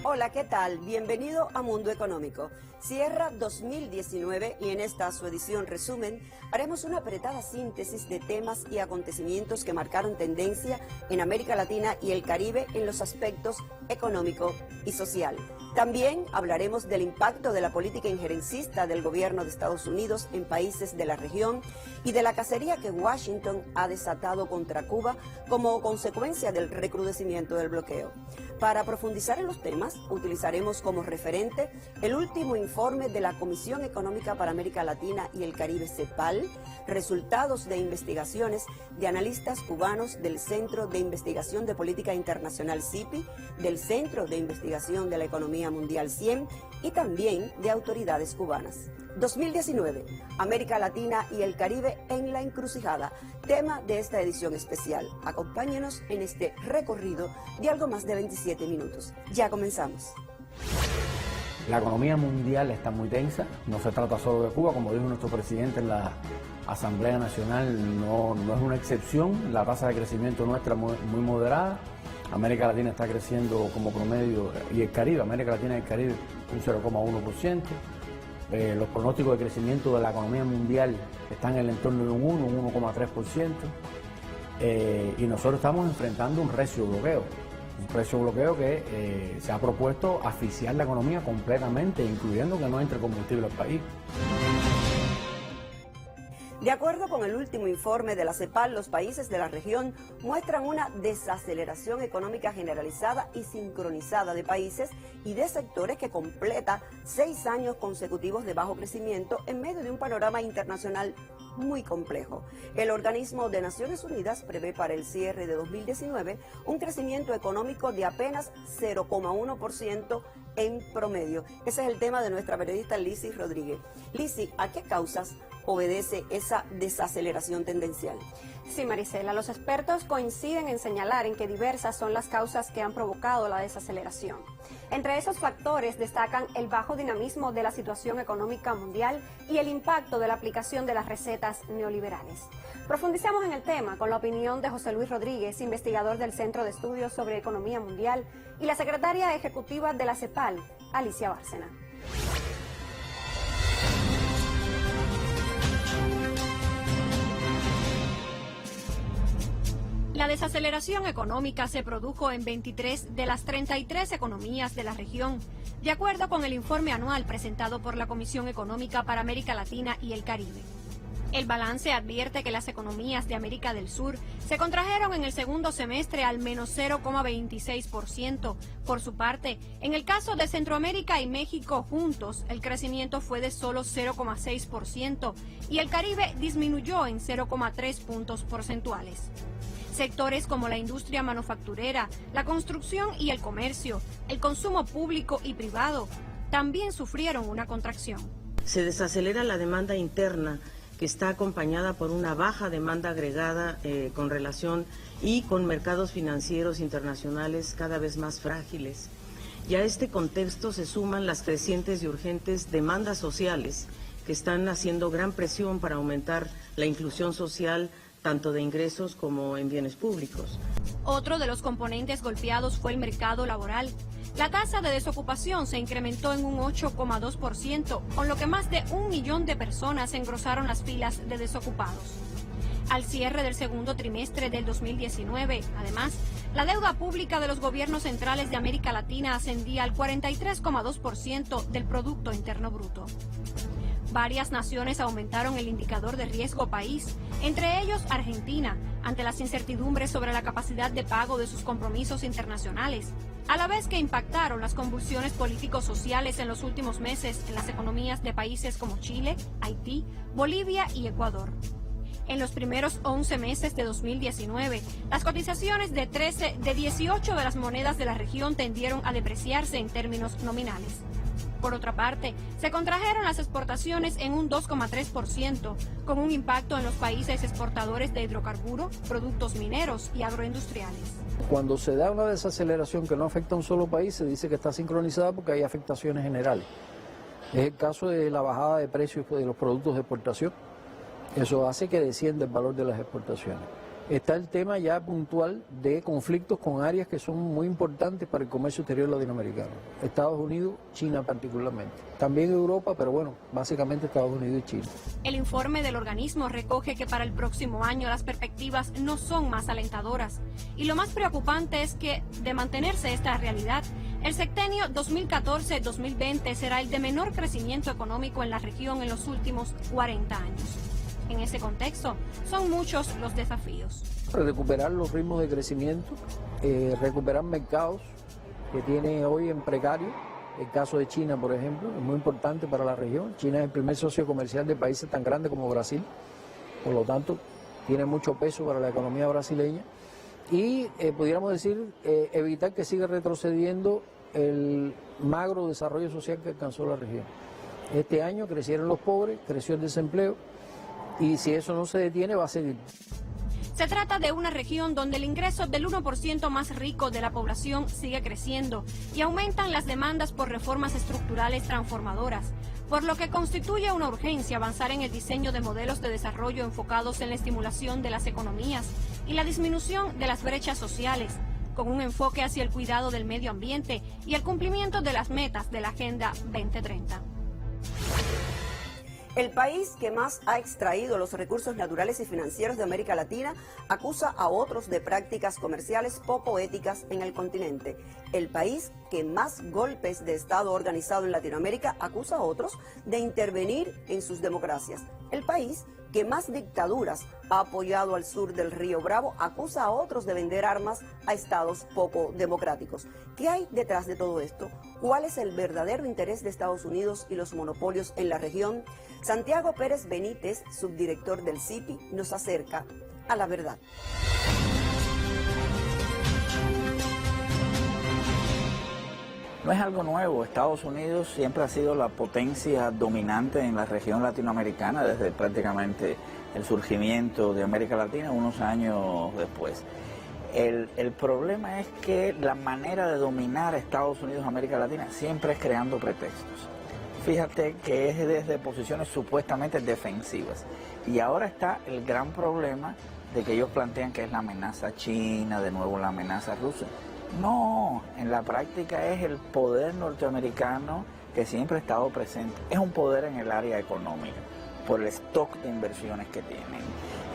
Hola, ¿qué tal? Bienvenido a Mundo Económico. Cierra 2019 y en esta su edición resumen haremos una apretada síntesis de temas y acontecimientos que marcaron tendencia en América Latina y el Caribe en los aspectos económico y social. También hablaremos del impacto de la política injerencista del gobierno de Estados Unidos en países de la región y de la cacería que Washington ha desatado contra Cuba como consecuencia del recrudecimiento del bloqueo. Para profundizar en los temas, utilizaremos como referente el último informe de la Comisión Económica para América Latina y el Caribe, CEPAL, resultados de investigaciones de analistas cubanos del Centro de Investigación de Política Internacional, CIPI, del Centro de Investigación de la Economía Mundial, CIEM, y también de autoridades cubanas. 2019, América Latina y el Caribe en la encrucijada, tema de esta edición especial. Acompáñenos en este recorrido de algo más de 27 minutos. Ya comenzamos. La economía mundial está muy tensa, no se trata solo de Cuba, como dijo nuestro presidente en la Asamblea Nacional, no es una excepción, la tasa de crecimiento nuestra es muy moderada. América Latina está creciendo como promedio, y el Caribe, América Latina y el Caribe, un 0,1%. Los pronósticos de crecimiento de la economía mundial están en el entorno de un 1,3%. Y nosotros estamos enfrentando un recio bloqueo que se ha propuesto asfixiar la economía completamente, incluyendo que no entre combustible al país. De acuerdo con el último informe de la CEPAL, los países de la región muestran una desaceleración económica generalizada y sincronizada de países y de sectores que completa 6 años consecutivos de bajo crecimiento en medio de un panorama internacional muy complejo. El organismo de Naciones Unidas prevé para el cierre de 2019 un crecimiento económico de apenas 0,1% en promedio. Ese es el tema de nuestra periodista Lizzy Rodríguez. Lizzy, ¿a qué causas obedece esa desaceleración tendencial? Sí, Marisela, los expertos coinciden en señalar en que diversas son las causas que han provocado la desaceleración. Entre esos factores destacan el bajo dinamismo de la situación económica mundial y el impacto de la aplicación de las recetas neoliberales. Profundicemos en el tema con la opinión de José Luis Rodríguez, investigador del Centro de Estudios sobre Economía Mundial, y la secretaria ejecutiva de la CEPAL, Alicia Bárcena. La desaceleración económica se produjo en 23 de las 33 economías de la región, de acuerdo con el informe anual presentado por la Comisión Económica para América Latina y el Caribe. El balance advierte que las economías de América del Sur se contrajeron en el segundo semestre al menos 0,26%. Por su parte, en el caso de Centroamérica y México juntos, el crecimiento fue de solo 0,6% y el Caribe disminuyó en 0,3 puntos porcentuales. Sectores como la industria manufacturera, la construcción y el comercio, el consumo público y privado, también sufrieron una contracción. Se desacelera la demanda interna, que está acompañada por una baja demanda agregada con relación y con mercados financieros internacionales cada vez más frágiles. Y a este contexto se suman las crecientes y urgentes demandas sociales que están haciendo gran presión para aumentar la inclusión social, tanto de ingresos como en bienes públicos. Otro de los componentes golpeados fue el mercado laboral. La tasa de desocupación se incrementó en un 8,2%, con lo que más de 1 millón de personas engrosaron las filas de desocupados. Al cierre del segundo trimestre del 2019, además, la deuda pública de los gobiernos centrales de América Latina ascendía al 43,2% del Producto Interno Bruto. Varias naciones aumentaron el indicador de riesgo país, entre ellos Argentina, ante las incertidumbres sobre la capacidad de pago de sus compromisos internacionales, a la vez que impactaron las convulsiones político-sociales en los últimos meses en las economías de países como Chile, Haití, Bolivia y Ecuador. En los primeros 11 meses de 2019, las cotizaciones de 18 de las monedas de la región tendieron a depreciarse en términos nominales. Por otra parte, se contrajeron las exportaciones en un 2,3%, con un impacto en los países exportadores de hidrocarburos, productos mineros y agroindustriales. Cuando se da una desaceleración que no afecta a un solo país, se dice que está sincronizada porque hay afectaciones generales. Es el caso de la bajada de precios de los productos de exportación. Eso hace que descienda el valor de las exportaciones. está el tema ya puntual de conflictos con áreas que son muy importantes para el comercio exterior latinoamericano. Estados Unidos, China particularmente. También Europa, pero bueno, básicamente Estados Unidos y China. El informe del organismo recoge que para el próximo año las perspectivas no son más alentadoras. Y lo más preocupante es que, de mantenerse esta realidad, el sexenio 2014-2020 será el de menor crecimiento económico en la región en los últimos 40 años. En ese contexto, son muchos los desafíos. Recuperar los ritmos de crecimiento, recuperar mercados que tiene hoy en precario. El caso de China, por ejemplo, es muy importante para la región. China es el primer socio comercial de países tan grandes como Brasil, por lo tanto, tiene mucho peso para la economía brasileña. Y pudiéramos decir, evitar que siga retrocediendo el magro desarrollo social que alcanzó la región. Este año crecieron los pobres, creció el desempleo, y si eso no se detiene va a seguir. Se trata de una región donde el ingreso del 1% más rico de la población sigue creciendo y aumentan las demandas por reformas estructurales transformadoras, por lo que constituye una urgencia avanzar en el diseño de modelos de desarrollo enfocados en la estimulación de las economías y la disminución de las brechas sociales, con un enfoque hacia el cuidado del medio ambiente y el cumplimiento de las metas de la Agenda 2030. El país que más ha extraído los recursos naturales y financieros de América Latina acusa a otros de prácticas comerciales poco éticas en el continente. El país que más golpes de Estado ha organizado en Latinoamérica acusa a otros de intervenir en sus democracias. El país que más dictaduras ha apoyado al sur del río Bravo acusa a otros de vender armas a estados poco democráticos. ¿Qué hay detrás de todo esto? ¿Cuál es el verdadero interés de Estados Unidos y los monopolios en la región? Santiago Pérez Benítez, subdirector del CIPI, nos acerca a la verdad. No es algo nuevo. Estados Unidos siempre ha sido la potencia dominante en la región latinoamericana desde prácticamente el surgimiento de América Latina unos años después. El problema es que la manera de dominar a Estados Unidos, América Latina, siempre es creando pretextos. Fíjate que es desde posiciones supuestamente defensivas. Y ahora está el gran problema de que ellos plantean que es la amenaza china, de nuevo la amenaza rusa. No, en la práctica es el poder norteamericano que siempre ha estado presente. Es un poder en el área económica, por el stock de inversiones que tienen.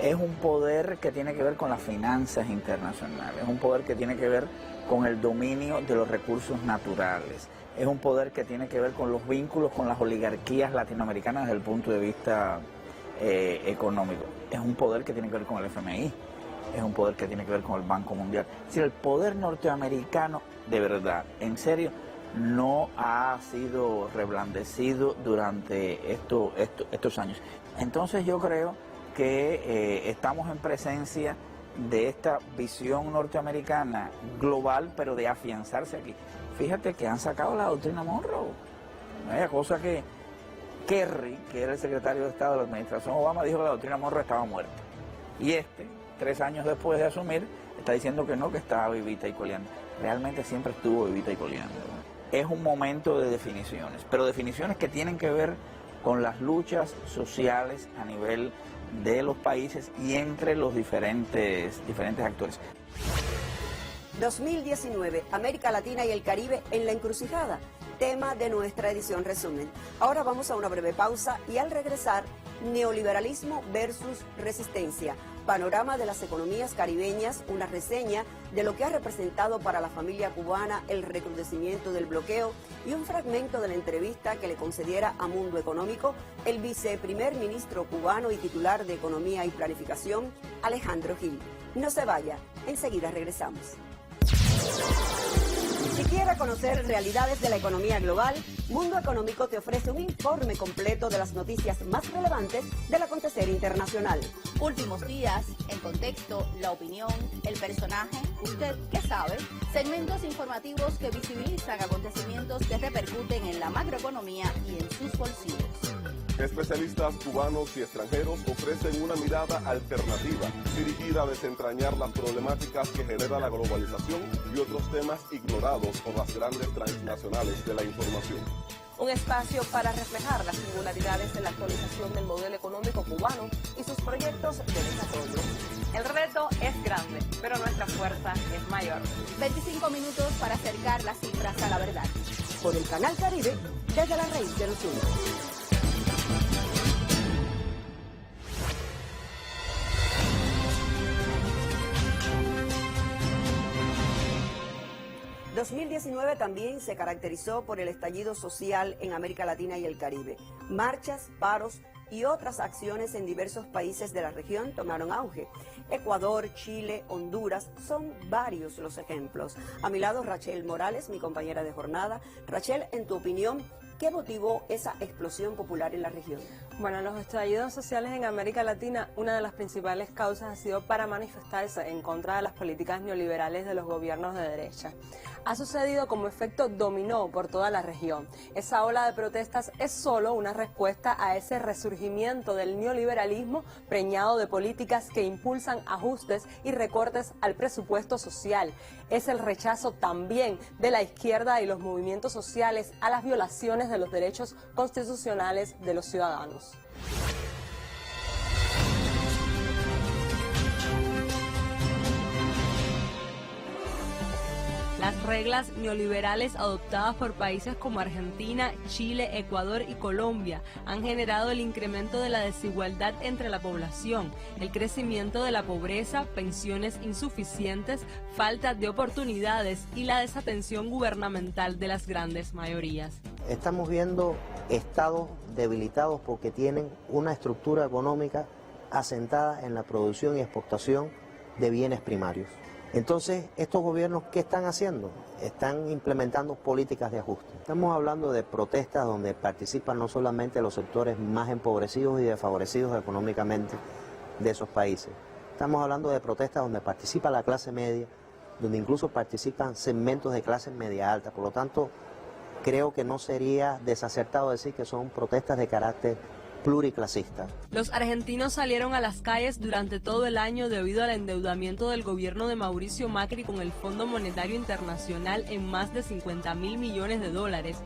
Es un poder que tiene que ver con las finanzas internacionales. Es un poder que tiene que ver con el dominio de los recursos naturales. Es un poder que tiene que ver con los vínculos con las oligarquías latinoamericanas desde el punto de vista económico. Es un poder que tiene que ver con el FMI. Es un poder que tiene que ver con el Banco Mundial. Es decir, el poder norteamericano, de verdad, en serio, no ha sido reblandecido durante estos años. Entonces yo creo que estamos en presencia de esta visión norteamericana global, pero de afianzarse aquí. Fíjate que han sacado la doctrina Monroe, cosa que Kerry, que era el secretario de Estado de la administración Obama, dijo que la doctrina Monroe estaba muerta. Y 3 años después de asumir, está diciendo que no, que estaba vivita y coleando. Realmente siempre estuvo vivita y coleando. Es un momento de definiciones, pero definiciones que tienen que ver con las luchas sociales a nivel de los países y entre los diferentes actores. 2019, América Latina y el Caribe en la encrucijada, tema de nuestra edición resumen. Ahora vamos a una breve pausa y al regresar, neoliberalismo versus resistencia, panorama de las economías caribeñas, una reseña de lo que ha representado para la familia cubana el recrudecimiento del bloqueo y un fragmento de la entrevista que le concediera a Mundo Económico el viceprimer ministro cubano y titular de Economía y Planificación, Alejandro Gil. No se vaya, enseguida regresamos. Si quiere conocer realidades de la economía global, Mundo Económico te ofrece un informe completo de las noticias más relevantes del acontecer internacional. Últimos días, el contexto, la opinión, el personaje, ¿usted qué sabe? Segmentos informativos que visibilizan acontecimientos que repercuten en la macroeconomía y en sus bolsillos. Especialistas cubanos y extranjeros ofrecen una mirada alternativa, dirigida a desentrañar las problemáticas que genera la globalización y otros temas ignorados por las grandes transnacionales de la información. Un espacio para reflejar las singularidades de la actualización del modelo económico cubano y sus proyectos de desarrollo. El reto es grande, pero nuestra fuerza es mayor. 25 minutos para acercar las cifras a la verdad. Por el Canal Caribe, desde la raíz de los números. El 2019 también se caracterizó por el estallido social en América Latina y el Caribe. Marchas, paros y otras acciones en diversos países de la región tomaron auge. Ecuador, Chile, Honduras, son varios los ejemplos. A mi lado, Rachel Morales, mi compañera de jornada. Rachel, en tu opinión, ¿qué motivó esa explosión popular en la región? Bueno, los estallidos sociales en América Latina, una de las principales causas ha sido para manifestarse en contra de las políticas neoliberales de los gobiernos de derecha. Ha sucedido como efecto dominó por toda la región. Esa ola de protestas es solo una respuesta a ese resurgimiento del neoliberalismo preñado de políticas que impulsan ajustes y recortes al presupuesto social. Es el rechazo también de la izquierda y los movimientos sociales a las violaciones de los derechos constitucionales de los ciudadanos. Las reglas neoliberales adoptadas por países como Argentina, Chile, Ecuador y Colombia han generado el incremento de la desigualdad entre la población, el crecimiento de la pobreza, pensiones insuficientes, falta de oportunidades y la desatención gubernamental de las grandes mayorías. Estamos viendo estados debilitados porque tienen una estructura económica asentada en la producción y exportación de bienes primarios. Entonces, estos gobiernos, ¿qué están haciendo? Están implementando políticas de ajuste. Estamos hablando de protestas donde participan no solamente los sectores más empobrecidos y desfavorecidos económicamente de esos países. Estamos hablando de protestas donde participa la clase media, donde incluso participan segmentos de clase media alta. Por lo tanto, creo que no sería desacertado decir que son protestas de carácter pluriclasista. Los argentinos salieron a las calles durante todo el año debido al endeudamiento del gobierno de Mauricio Macri con el Fondo Monetario Internacional en más de 50.000 millones de dólares.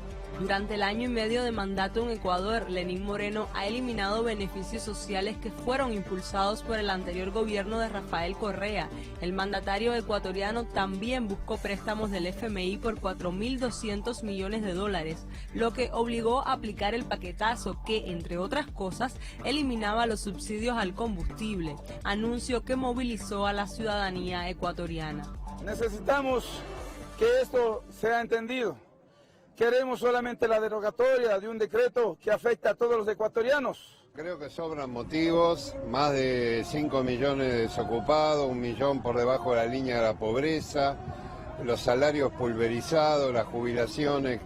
Durante el año y medio de mandato en Ecuador, Lenín Moreno ha eliminado beneficios sociales que fueron impulsados por el anterior gobierno de Rafael Correa. El mandatario ecuatoriano también buscó préstamos del FMI por 4.200 millones de dólares, lo que obligó a aplicar el paquetazo que, entre otras cosas, eliminaba los subsidios al combustible, anuncio que movilizó a la ciudadanía ecuatoriana. Necesitamos que esto sea entendido. Queremos solamente la derogatoria de un decreto que afecta a todos los ecuatorianos. Creo que sobran motivos, más de 5 millones de desocupados, 1 millón por debajo de la línea de la pobreza, los salarios pulverizados, las jubilaciones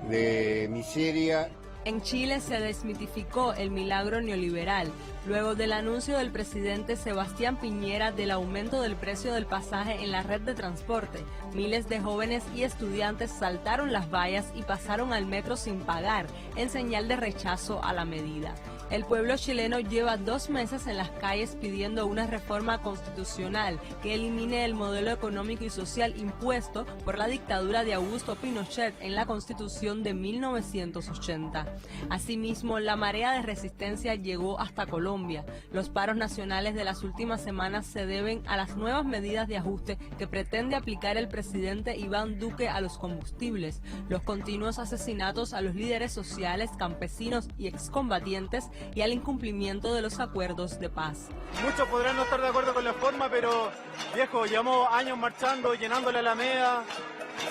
de miseria. En Chile se desmitificó el milagro neoliberal, luego del anuncio del presidente Sebastián Piñera del aumento del precio del pasaje en la red de transporte. Miles de jóvenes y estudiantes saltaron las vallas y pasaron al metro sin pagar, en señal de rechazo a la medida. El pueblo chileno lleva 2 meses en las calles pidiendo una reforma constitucional que elimine el modelo económico y social impuesto por la dictadura de Augusto Pinochet en la Constitución de 1980. Asimismo, la marea de resistencia llegó hasta Colombia. Los paros nacionales de las últimas semanas se deben a las nuevas medidas de ajuste que pretende aplicar el presidente Iván Duque a los combustibles, los continuos asesinatos a los líderes sociales, campesinos y excombatientes y al incumplimiento de los acuerdos de paz. Muchos podrán no estar de acuerdo con la forma, pero viejo, llevamos años marchando, llenando la Alameda,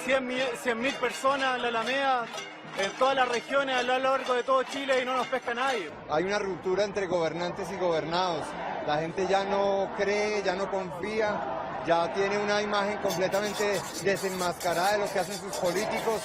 100.000 personas en la Alameda, en todas las regiones a lo largo de todo Chile y no nos pesca nadie. Hay una ruptura entre gobernantes y gobernados. La gente ya no cree, ya no confía, ya tiene una imagen completamente desenmascarada de lo que hacen sus políticos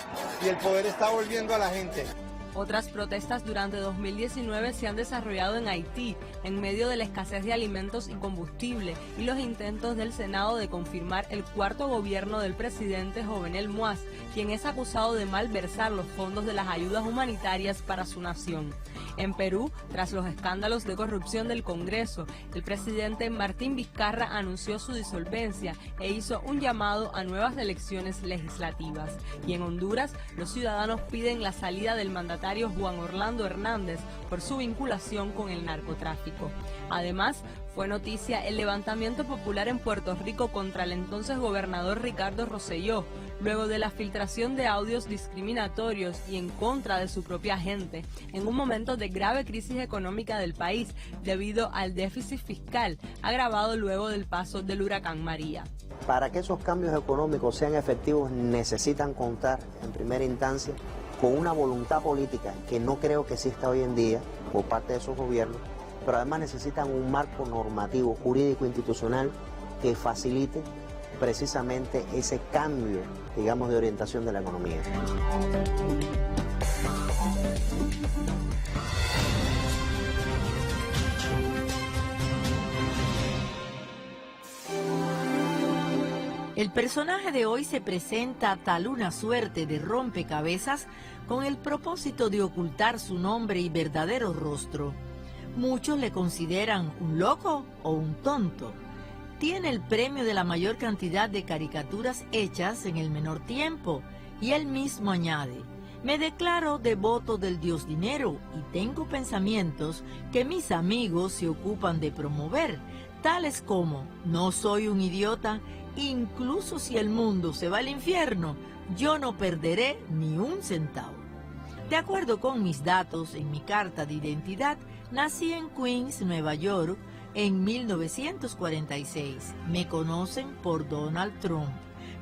y el poder está volviendo a la gente. Otras protestas durante 2019 se han desarrollado en Haití, en medio de la escasez de alimentos y combustible y los intentos del Senado de confirmar el cuarto gobierno del presidente Jovenel Moïse, quien es acusado de malversar los fondos de las ayudas humanitarias para su nación. En Perú, tras los escándalos de corrupción del Congreso, el presidente Martín Vizcarra anunció su disolvencia e hizo un llamado a nuevas elecciones legislativas. Y en Honduras, los ciudadanos piden la salida del mandatario exmandatario Juan Orlando Hernández por su vinculación con el narcotráfico. Además, fue noticia el levantamiento popular en Puerto Rico contra el entonces gobernador Ricardo Rosselló, luego de la filtración de audios discriminatorios y en contra de su propia gente, en un momento de grave crisis económica del país debido al déficit fiscal agravado luego del paso del huracán María. Para que esos cambios económicos sean efectivos necesitan contar en primera instancia con una voluntad política que no creo que exista hoy en día por parte de esos gobiernos, pero además necesitan un marco normativo, jurídico, institucional que facilite precisamente ese cambio, digamos, de orientación de la economía. El personaje de hoy se presenta tal una suerte de rompecabezas con el propósito de ocultar su nombre y verdadero rostro. Muchos le consideran un loco o un tonto. Tiene el premio de la mayor cantidad de caricaturas hechas en el menor tiempo, y él mismo añade: me declaro devoto del dios dinero y tengo pensamientos que mis amigos se ocupan de promover, tales como: no soy un idiota, incluso si el mundo se va al infierno, yo no perderé ni un centavo. De acuerdo con mis datos en mi carta de identidad, nací en Queens, Nueva York, en 1946. Me conocen por Donald Trump,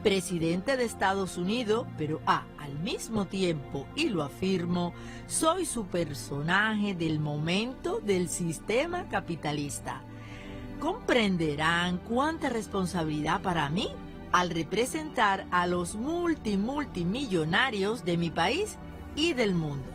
presidente de Estados Unidos, pero al mismo tiempo, y lo afirmo, soy su personaje del momento del sistema capitalista. Comprenderán cuánta responsabilidad para mí al representar a los multimillonarios de mi país y del mundo.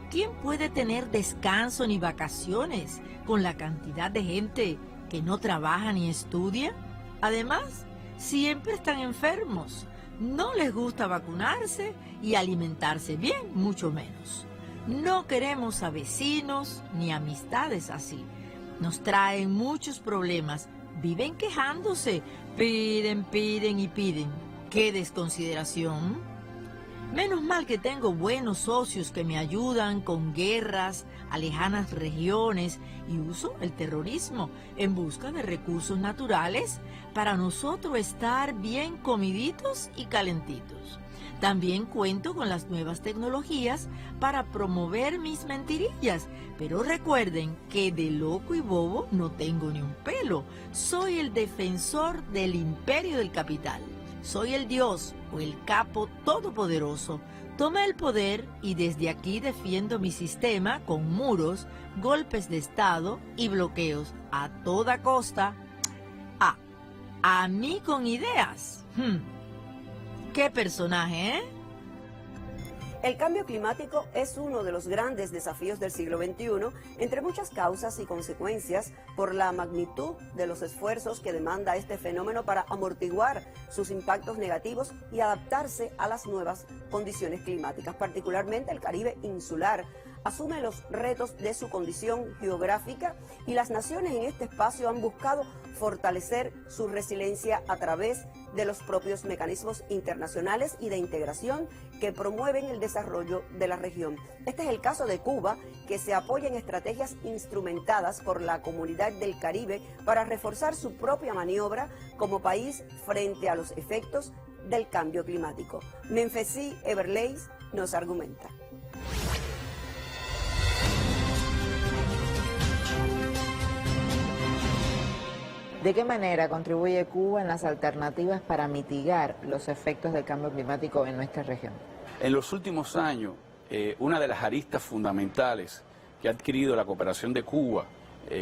¿Quién puede tener descanso ni vacaciones con la cantidad de gente que no trabaja ni estudia? Además, siempre están enfermos, no les gusta vacunarse y alimentarse bien, mucho menos. No queremos a vecinos ni amistades así. Nos traen muchos problemas, viven quejándose, piden y piden. ¡Qué desconsideración! Menos mal que tengo buenos socios que me ayudan con guerras a lejanas regiones y uso el terrorismo en busca de recursos naturales para nosotros estar bien comiditos y calentitos. También cuento con las nuevas tecnologías para promover mis mentirillas, pero recuerden que de loco y bobo no tengo ni un pelo. Soy el defensor del imperio del capital. Soy el dios o el capo todopoderoso. Tomé el poder y desde aquí defiendo mi sistema con muros, golpes de estado y bloqueos a toda costa. A mí con ideas. ¡Qué personaje, eh! El cambio climático es uno de los grandes desafíos del siglo XXI, entre muchas causas y consecuencias por la magnitud de los esfuerzos que demanda este fenómeno para amortiguar sus impactos negativos y adaptarse a las nuevas condiciones climáticas. Particularmente el Caribe insular asume los retos de su condición geográfica y las naciones en este espacio han buscado fortalecer su resiliencia a través de los propios mecanismos internacionales y de integración que promueven el desarrollo de la región. Este es el caso de Cuba, que se apoya en estrategias instrumentadas por la Comunidad del Caribe para reforzar su propia maniobra como país frente a los efectos del cambio climático. Menfesi Everleys nos argumenta. ¿De qué manera contribuye Cuba en las alternativas para mitigar los efectos del cambio climático en nuestra región? En los últimos años, una de las aristas fundamentales que ha adquirido la cooperación de Cuba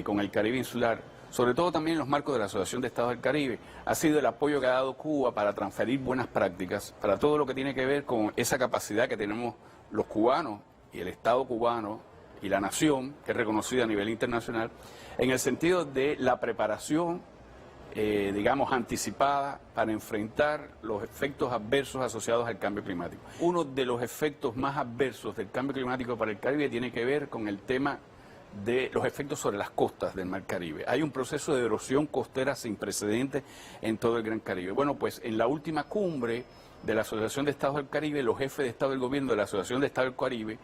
con el Caribe insular, sobre todo también en los marcos de la Asociación de Estados del Caribe, ha sido el apoyo que ha dado Cuba para transferir buenas prácticas, para todo lo que tiene que ver con esa capacidad que tenemos los cubanos y el Estado cubano y la nación, que es reconocida a nivel internacional, en el sentido de la preparación, digamos, anticipada para enfrentar los efectos adversos asociados al cambio climático. Uno de los efectos más adversos del cambio climático para el Caribe tiene que ver con el tema de los efectos sobre las costas del Mar Caribe. Hay un proceso de erosión costera sin precedentes en todo el Gran Caribe. Bueno, pues en la última cumbre de la Asociación de Estados del Caribe, los jefes de Estado del Gobierno de la Asociación de Estados del Caribe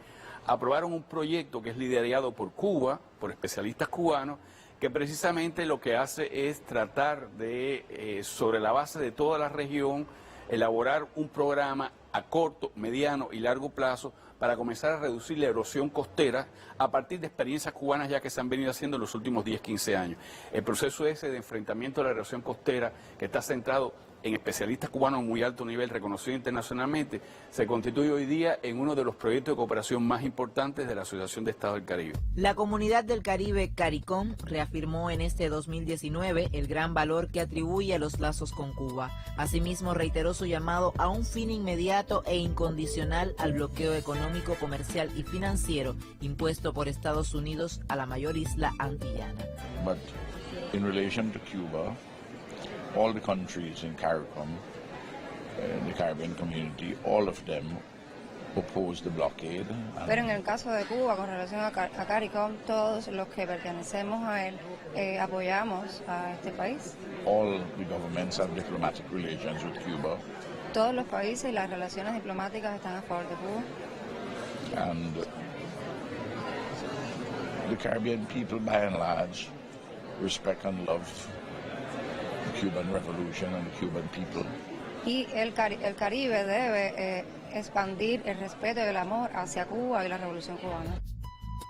aprobaron un proyecto que es liderado por Cuba, por especialistas cubanos, que precisamente lo que hace es tratar de, sobre la base de toda la región, elaborar un programa a corto, mediano y largo plazo para comenzar a reducir la erosión costera a partir de experiencias cubanas ya que se han venido haciendo en los últimos 10, 15 años. El proceso ese de enfrentamiento a la erosión costera, que está centrado en especialistas cubanos de muy alto nivel, reconocidos internacionalmente, se constituye hoy día en uno de los proyectos de cooperación más importantes de la Asociación de Estados del Caribe. La Comunidad del Caribe, CARICOM, reafirmó en este 2019 el gran valor que atribuye a los lazos con Cuba. Asimismo, reiteró su llamado a un fin inmediato e incondicional al bloqueo económico, comercial y financiero impuesto por Estados Unidos a la mayor isla antillana. But in relation to Cuba, all the countries in CARICOM, the Caribbean community, all of them oppose the blockade. Pero en el caso de Cuba, con relación a CARICOM, todos los que pertenecemos a él apoyamos a este país. All the governments have diplomatic relations with Cuba. Todos los países y las relaciones diplomáticas están a favor de Cuba. And the Caribbean people, by and large, respect and love the Cuban Revolution and the Cuban people. Y el Caribe debe expandir el respeto y el amor hacia Cuba y la Revolución Cubana.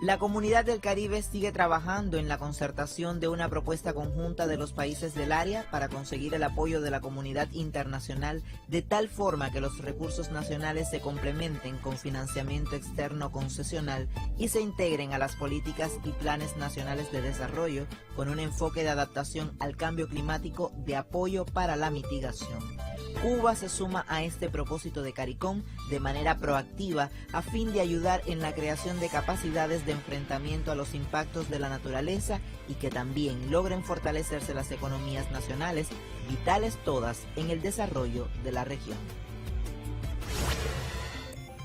La Comunidad del Caribe sigue trabajando en la concertación de una propuesta conjunta de los países del área para conseguir el apoyo de la comunidad internacional de tal forma que los recursos nacionales se complementen con financiamiento externo concesional y se integren a las políticas y planes nacionales de desarrollo con un enfoque de adaptación al cambio climático de apoyo para la mitigación. Cuba se suma a este propósito de CARICOM de manera proactiva a fin de ayudar en la creación de capacidades de enfrentamiento a los impactos de la naturaleza y que también logren fortalecerse las economías nacionales, vitales todas en el desarrollo de la región.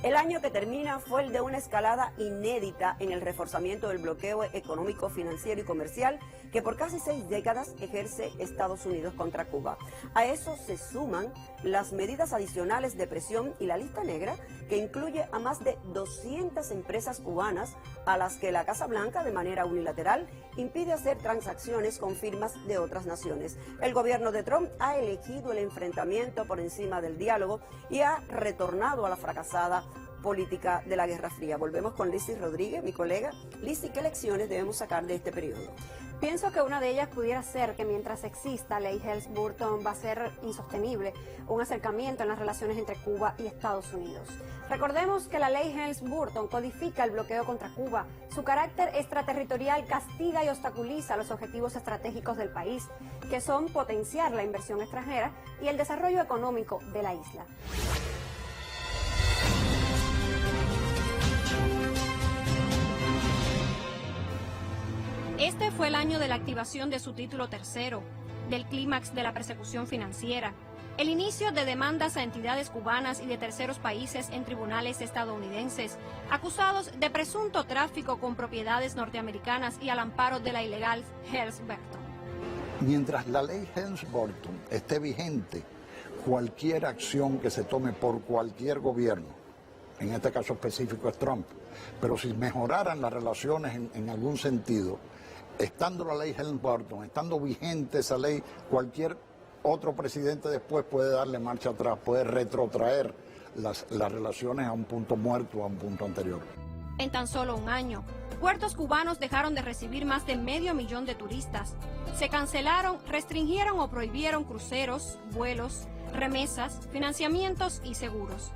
El año que termina fue el de una escalada inédita en el reforzamiento del bloqueo económico, financiero y comercial que por casi 6 décadas ejerce Estados Unidos contra Cuba. A eso se suman las medidas adicionales de presión y la lista negra que incluye a más de 200 empresas cubanas a las que la Casa Blanca de manera unilateral impide hacer transacciones con firmas de otras naciones. El gobierno de Trump ha elegido el enfrentamiento por encima del diálogo y ha retornado a la fracasada política de la Guerra Fría. Volvemos con Lizzy Rodríguez, mi colega. Lizzy, ¿qué lecciones debemos sacar de este periodo? Pienso que una de ellas pudiera ser que mientras exista ley Helms-Burton va a ser insostenible un acercamiento en las relaciones entre Cuba y Estados Unidos. Recordemos que la ley Helms-Burton codifica el bloqueo contra Cuba. Su carácter extraterritorial castiga y obstaculiza los objetivos estratégicos del país, que son potenciar la inversión extranjera y el desarrollo económico de la isla. Este fue el año de la activación de su título tercero, del clímax de la persecución financiera, el inicio de demandas a entidades cubanas y de terceros países en tribunales estadounidenses, acusados de presunto tráfico con propiedades norteamericanas y al amparo de la ilegal Helms-Burton. Mientras la ley Helms-Burton esté vigente, cualquier acción que se tome por cualquier gobierno, en este caso específico es Trump, pero si mejoraran las relaciones en algún sentido, estando la ley Helms-Burton, estando vigente esa ley, cualquier otro presidente después puede darle marcha atrás, puede retrotraer las relaciones a un punto muerto, a un punto anterior. En tan solo un año, puertos cubanos dejaron de recibir más de 500,000 de turistas. Se cancelaron, restringieron o prohibieron cruceros, vuelos, remesas, financiamientos y seguros.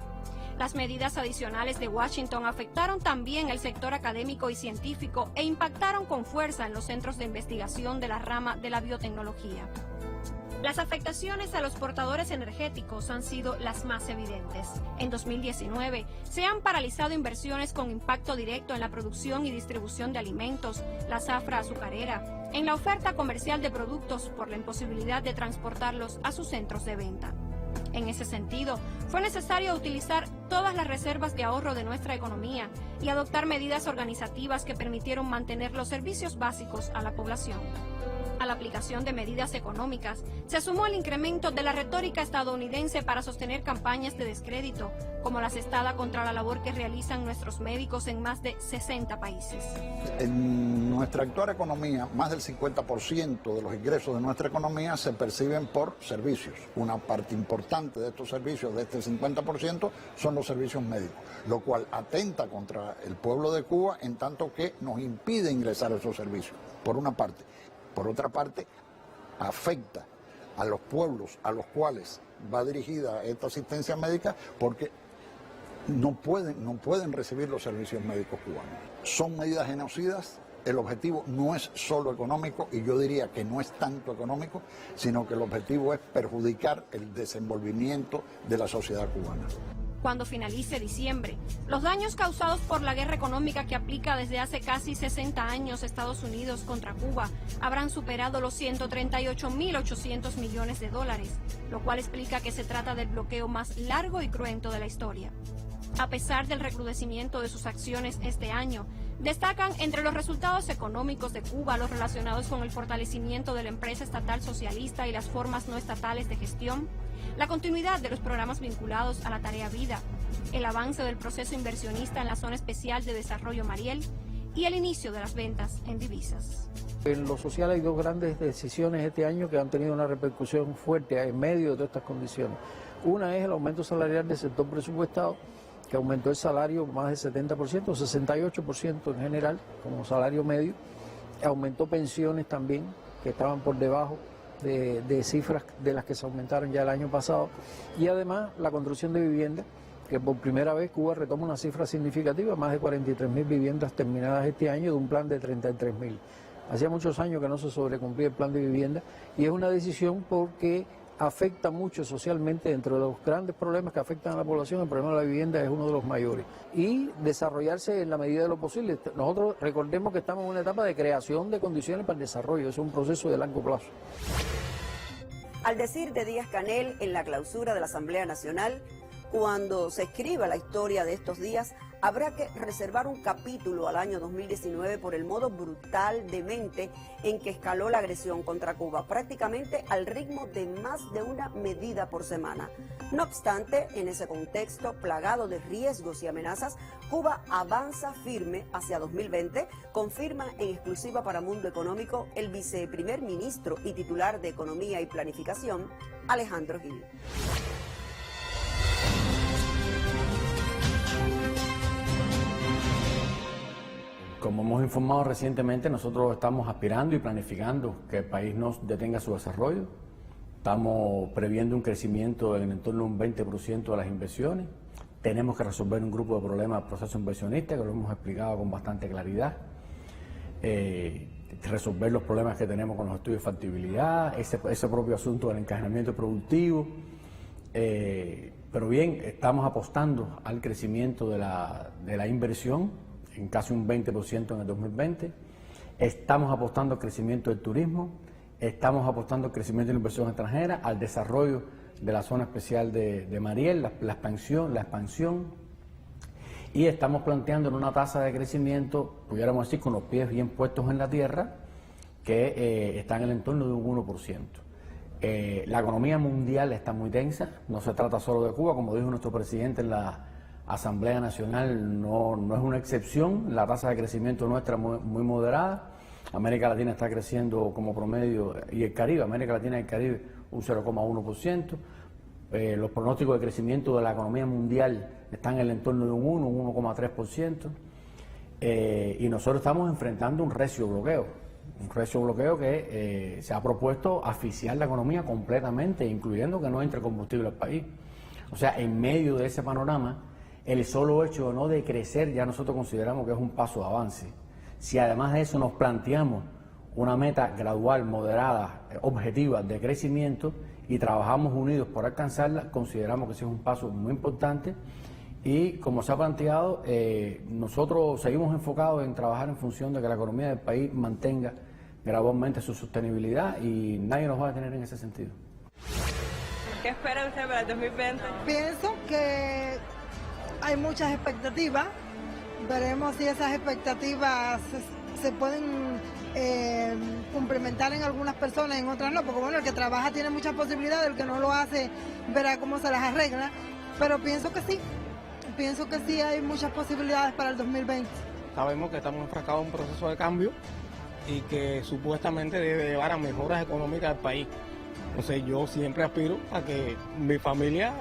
Las medidas adicionales de Washington afectaron también el sector académico y científico e impactaron con fuerza en los centros de investigación de la rama de la biotecnología. Las afectaciones a los portadores energéticos han sido las más evidentes. En 2019 se han paralizado inversiones con impacto directo en la producción y distribución de alimentos, la zafra azucarera, en la oferta comercial de productos por la imposibilidad de transportarlos a sus centros de venta. En ese sentido, fue necesario utilizar todas las reservas de ahorro de nuestra economía y adoptar medidas organizativas que permitieron mantener los servicios básicos a la población. a la aplicación de medidas económicas, se sumó el incremento de la retórica estadounidense para sostener campañas de descrédito, como la asestada contra la labor que realizan nuestros médicos en más de 60 países. En nuestra actual economía, más del 50% de los ingresos de nuestra economía se perciben por servicios. Una parte importante de estos servicios, de este 50%, son los servicios médicos, lo cual atenta contra el pueblo de Cuba en tanto que nos impide ingresar a esos servicios, por una parte. Por otra parte, afecta a los pueblos a los cuales va dirigida esta asistencia médica porque no pueden recibir los servicios médicos cubanos. Son medidas genocidas. El objetivo no es solo económico, y yo diría que no es tanto económico, sino que el objetivo es perjudicar el desenvolvimiento de la sociedad cubana. Cuando finalice diciembre, los daños causados por la guerra económica que aplica desde hace casi 60 años Estados Unidos contra Cuba habrán superado los 138.800 millones de dólares, lo cual explica que se trata del bloqueo más largo y cruento de la historia. A pesar del recrudecimiento de sus acciones este año, destacan entre los resultados económicos de Cuba los relacionados con el fortalecimiento de la empresa estatal socialista y las formas no estatales de gestión, la continuidad de los programas vinculados a la tarea vida, el avance del proceso inversionista en la Zona Especial de Desarrollo Mariel y el inicio de las ventas en divisas. En lo social hay dos grandes decisiones este año que han tenido una repercusión fuerte en medio de todas estas condiciones. Una es el aumento salarial del sector presupuestado, que aumentó el salario más del 70%, 68% en general, como salario medio. Aumentó pensiones también, que estaban por debajo de cifras de las que se aumentaron ya el año pasado. Y además la construcción de viviendas, que por primera vez Cuba retoma una cifra significativa, más de 43.000 viviendas terminadas este año de un plan de 33.000. Hacía muchos años que no se sobrecumplía el plan de vivienda, y es una decisión porque afecta mucho socialmente. Dentro de los grandes problemas que afectan a la población, el problema de la vivienda es uno de los mayores. Y desarrollarse en la medida de lo posible. Nosotros recordemos que estamos en una etapa de creación de condiciones para el desarrollo, es un proceso de largo plazo. Al decir de Díaz-Canel en la clausura de la Asamblea Nacional, cuando se escriba la historia de estos días, habrá que reservar un capítulo al año 2019 por el modo brutal, demente, en que escaló la agresión contra Cuba, prácticamente al ritmo de más de una medida por semana. No obstante, en ese contexto plagado de riesgos y amenazas, Cuba avanza firme hacia 2020, confirma en exclusiva para Mundo Económico el viceprimer ministro y titular de Economía y Planificación, Alejandro Gil. Como hemos informado recientemente, nosotros estamos aspirando y planificando que el país no detenga su desarrollo. Estamos previendo un crecimiento en torno a un 20% de las inversiones. Tenemos que resolver un grupo de problemas del proceso inversionista, que lo hemos explicado con bastante claridad. Resolver los problemas que tenemos con los estudios de factibilidad, ese propio asunto del encadenamiento productivo. Pero bien, estamos apostando al crecimiento de la inversión, en casi un 20% en el 2020. Estamos apostando al crecimiento del turismo, estamos apostando al crecimiento de la inversión extranjera, al desarrollo de la zona especial de Mariel, la expansión, y estamos planteando en una tasa de crecimiento, pudiéramos decir, con los pies bien puestos en la tierra, que está en el entorno de un 1%. La economía mundial está muy tensa, no se trata solo de Cuba, como dijo nuestro presidente en la Asamblea Nacional, no es una excepción. La tasa de crecimiento nuestra es muy moderada. América Latina está creciendo como promedio, y el Caribe, América Latina y el Caribe, un 0,1%. Los pronósticos de crecimiento de la economía mundial están en el entorno de un 1,3%. Y nosotros estamos enfrentando un recio bloqueo que se ha propuesto asfixiar la economía completamente, incluyendo que no entre combustible al país. O sea, en medio de ese panorama, el solo hecho no de crecer ya nosotros consideramos que es un paso de avance. Si además de eso nos planteamos una meta gradual, moderada, objetiva de crecimiento y trabajamos unidos por alcanzarla, consideramos que ese es un paso muy importante. Y como se ha planteado, nosotros seguimos enfocados en trabajar en función de que la economía del país mantenga gradualmente su sostenibilidad, y nadie nos va a detener en ese sentido. ¿Qué espera usted para el 2020? Pienso que hay muchas expectativas. Veremos si esas expectativas se pueden complementar en algunas personas, en otras no, porque bueno, el que trabaja tiene muchas posibilidades, el que no lo hace verá cómo se las arregla, pero pienso que sí hay muchas posibilidades para el 2020. Sabemos que estamos enfrascados en un proceso de cambio y que supuestamente debe llevar a mejoras económicas del país. Entonces yo siempre aspiro a que mi familia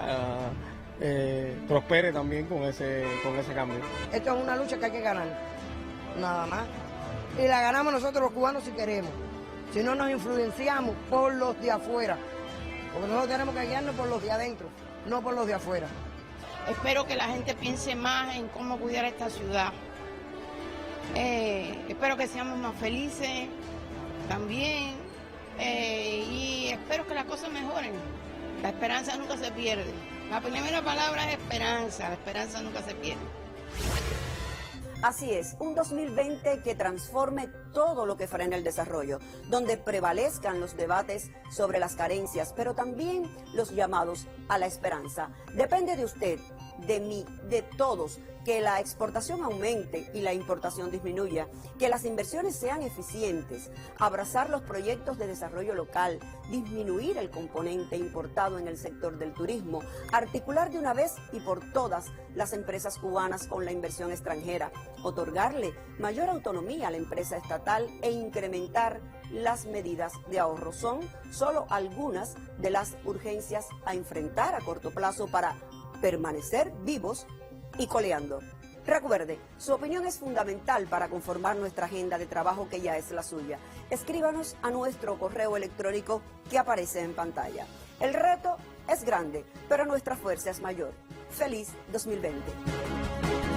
prospere también con ese cambio. Esto es una lucha que hay que ganar, nada más. Y la ganamos nosotros los cubanos si queremos. Si no nos influenciamos por los de afuera. Porque nosotros tenemos que guiarnos por los de adentro, no por los de afuera. Espero que la gente piense más en cómo cuidar esta ciudad. Espero que seamos más felices también. Y espero que las cosas mejoren. La esperanza nunca se pierde. La primera palabra es esperanza. La esperanza nunca se pierde. Así es, un 2020 que transforme todo lo que frena el desarrollo, donde prevalezcan los debates sobre las carencias, pero también los llamados a la esperanza. Depende de usted, de mí, de todos, que la exportación aumente y la importación disminuya, que las inversiones sean eficientes, abrazar los proyectos de desarrollo local, disminuir el componente importado en el sector del turismo, articular de una vez y por todas las empresas cubanas con la inversión extranjera, otorgarle mayor autonomía a la empresa estatal e incrementar las medidas de ahorro. Son solo algunas de las urgencias a enfrentar a corto plazo para permanecer vivos y coleando. Recuerde, su opinión es fundamental para conformar nuestra agenda de trabajo que ya es la suya. Escríbanos a nuestro correo electrónico que aparece en pantalla. El reto es grande, pero nuestra fuerza es mayor. ¡Feliz 2020!